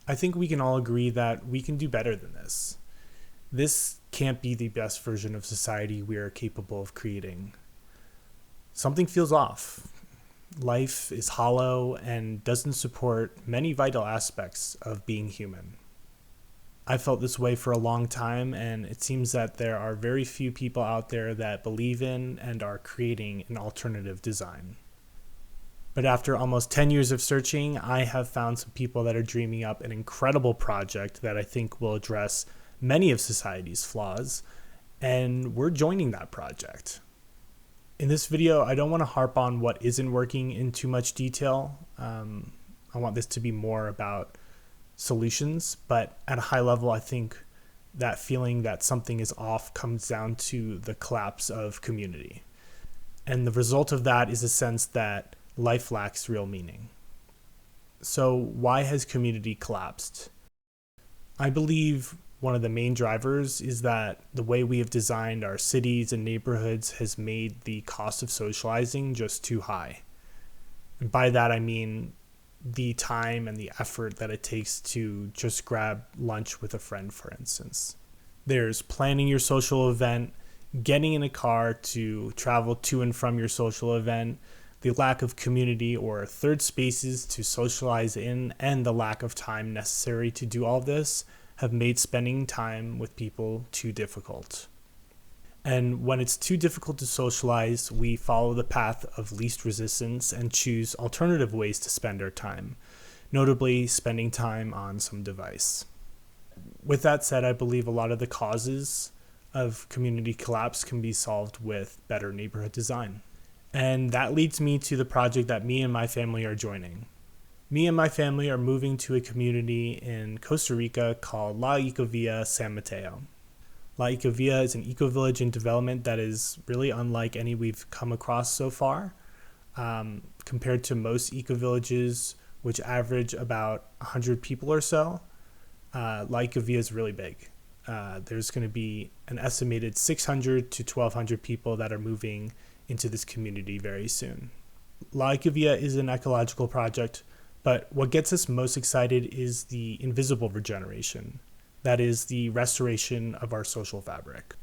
I think we can all agree that we can do better than this. This can't be the best version of society we are capable of creating. Something feels off. Life is hollow and doesn't support many vital aspects of being human. I felt this way for a long time, and it seems that there are very few people out there that believe in and are creating an alternative design. But after almost 10 years of searching, I have found some people that are dreaming up an incredible project that I think will address many of society's flaws, and we're joining that project. In this video, I don't want to harp on what isn't working in too much detail. I want this to be more about solutions, but at a high level, I think that feeling that something is off comes down to the collapse of community. And the result of that is a sense that life lacks real meaning. So why has community collapsed? I believe one of the main drivers is that the way we have designed our cities and neighborhoods has made the cost of socializing just too high. And by that, I mean the time and the effort that it takes to just grab lunch with a friend, for instance. There's planning your social event, getting in a car to travel to and from your social event, the lack of community or third spaces to socialize in, and the lack of time necessary to do all this have made spending time with people too difficult. And when it's too difficult to socialize, we follow the path of least resistance and choose alternative ways to spend our time, notably spending time on some device. With that said, I believe a lot of the causes of community collapse can be solved with better neighborhood design. And that leads me to the project that me and my family are joining. Me and my family are moving to a community in Costa Rica called La Ecovilla San Mateo. La Ecovilla is an eco-village in development that is really unlike any we've come across so far. Compared to most eco-villages, which average about 100 people or so, La Ecovilla is really big. There's going to be an estimated 600 to 1,200 people that are moving into this community very soon. La Ecovilla is an ecological project, but what gets us most excited is the invisible regeneration. That is the restoration of our social fabric.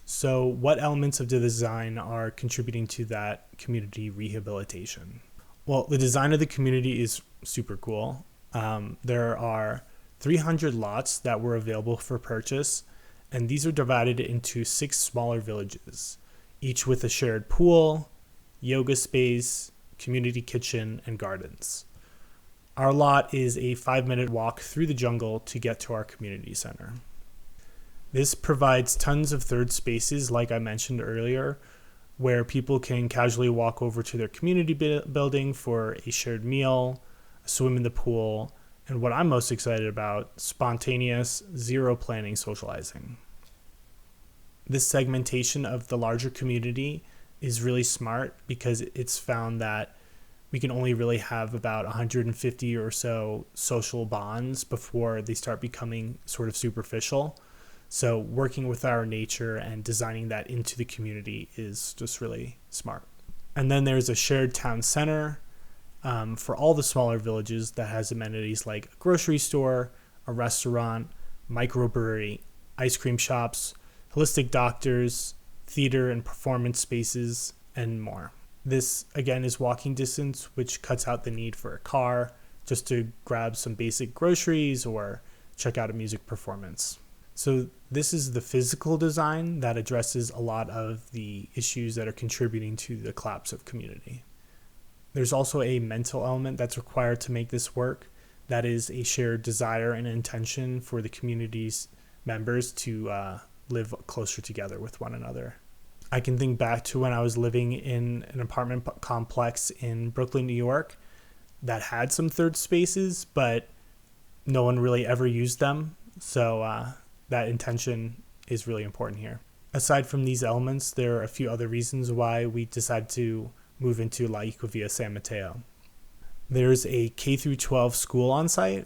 So what elements of the design are contributing to that community rehabilitation? Well, the design of the community is super cool. There are 300 lots that were available for purchase, and these are divided into 6 smaller villages, each with a shared pool, yoga space, community kitchen, and gardens. Our lot is a 5-minute walk through the jungle to get to our community center. This provides tons of third spaces, like I mentioned earlier, where people can casually walk over to their community building for a shared meal, a swim in the pool, and what I'm most excited about, spontaneous, zero planning socializing. This segmentation of the larger community is really smart because it's found that we can only really have about 150 or so social bonds before they start becoming sort of superficial. So working with our nature and designing that into the community is just really smart. And then there's a shared town center for all the smaller villages that has amenities like a grocery store, a restaurant, microbrewery, ice cream shops, holistic doctors, theater and performance spaces, and more. This, again, is walking distance, which cuts out the need for a car just to grab some basic groceries or check out a music performance. So this is the physical design that addresses a lot of the issues that are contributing to the collapse of community. There's also a mental element that's required to make this work. That is a shared desire and intention for the community's members to live closer together with one another. I can think back to when I was living in an apartment complex in Brooklyn, New York, that had some third spaces, but no one really ever used them. So that intention is really important here. Aside from these elements, there are a few other reasons why we decided to move into La Ecovilla San Mateo. There's a K-12 school on site,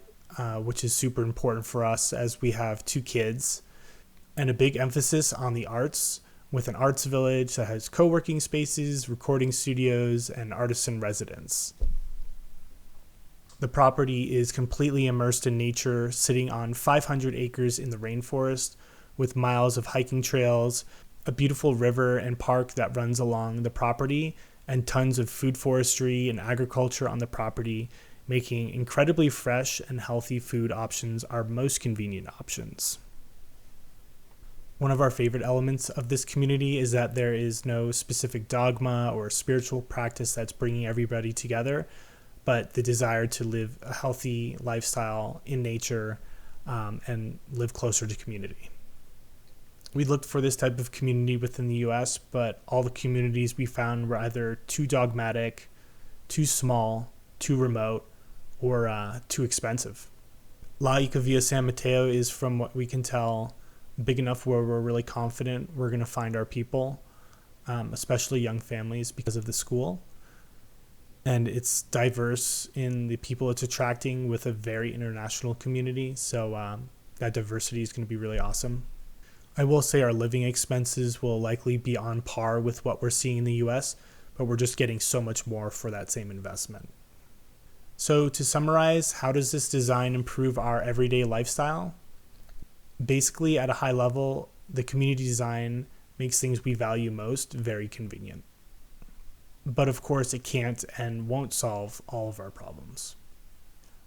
which is super important for us as we have 2 kids, and a big emphasis on the arts, with an arts village that has co-working spaces, recording studios, and artisan residence. The property is completely immersed in nature, sitting on 500 acres in the rainforest with miles of hiking trails, a beautiful river and park that runs along the property, and tons of food forestry and agriculture on the property, making incredibly fresh and healthy food options our most convenient options. One of our favorite elements of this community is that there is no specific dogma or spiritual practice that's bringing everybody together, but the desire to live a healthy lifestyle in nature and live closer to community. We looked for this type of community within the US, but all the communities we found were either too dogmatic, too small, too remote, or too expensive. La Ecovilla San Mateo is, from what we can tell, big enough where we're really confident we're going to find our people, especially young families, because of the school. And it's diverse in the people it's attracting with a very international community. So that diversity is going to be really awesome. I will say our living expenses will likely be on par with what we're seeing in the US, but we're just getting so much more for that same investment. So to summarize, how does this design improve our everyday lifestyle? Basically, at a high level, the community design makes things we value most very convenient. But of course, it can't and won't solve all of our problems.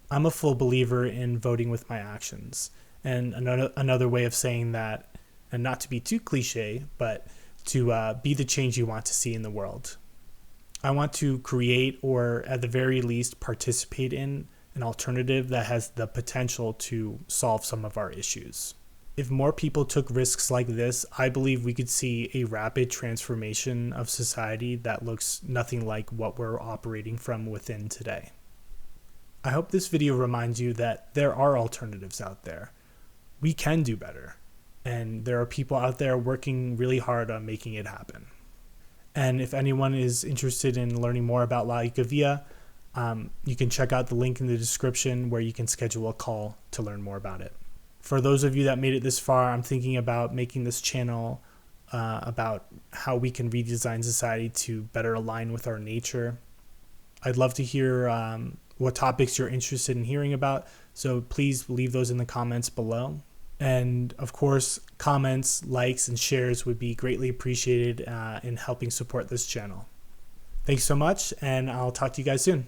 I'm a full believer in voting with my actions. And another way of saying that, and not to be too cliche, but to be the change you want to see in the world. I want to create, or at the very least participate in, an alternative that has the potential to solve some of our issues. If more people took risks like this, I believe we could see a rapid transformation of society that looks nothing like what we're operating from within today. I hope this video reminds you that there are alternatives out there. We can do better, and there are people out there working really hard on making it happen. And if anyone is interested in learning more about La Ecovilla, you can check out the link in the description where you can schedule a call to learn more about it. For those of you that made it this far, I'm thinking about making this channel about how we can redesign society to better align with our nature. I'd love to hear what topics you're interested in hearing about, so please leave those in the comments below. And of course, comments, likes, and shares would be greatly appreciated in helping support this channel. Thanks so much, and I'll talk to you guys soon.